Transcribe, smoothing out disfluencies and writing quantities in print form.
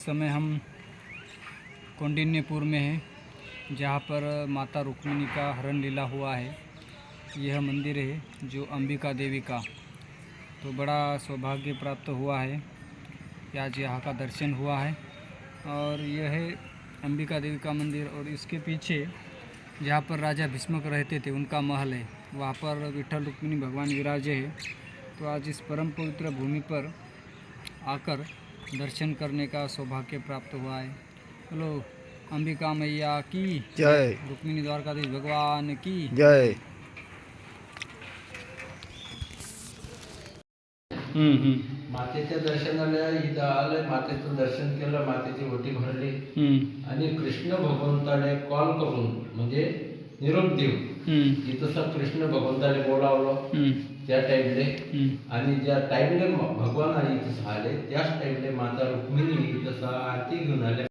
इस समय हम कौंडिन्यपुर में हैं, जहाँ पर माता रुक्मिणी का हरण लीला हुआ है। यह मंदिर है जो अंबिका देवी का, तो बड़ा सौभाग्य प्राप्त हुआ है। आज यहाँ का दर्शन हुआ है और यह है अंबिका देवी का मंदिर। और इसके पीछे जहाँ पर राजा भीष्मक रहते थे उनका महल है, वहाँ पर विठल रुक्मिणी भगवान विराजे हैं। तो आज इस परम पवित्र भूमि पर आकर दर्शन करने का सौभाग्य प्राप्त हुआ है। हेलो, अंबिका मैया की जय, रुक्मिणी द्वारकाधीश भगवान की जय। मातेच्या दर्शनाला इथं आलं, मातेचं दर्शन केलं, मातेची ओटी भरली आणि कृष्ण भगवंताने कॉल करून म्हणजे निरोप देऊन इथं कृष्ण भगवंताने बोलावलं त्या टाईमले आणि ज्या टाईमले भगवान इथं आले त्याच टाईमले माता रुक्मिणी इथं आरती घेऊन आल्या.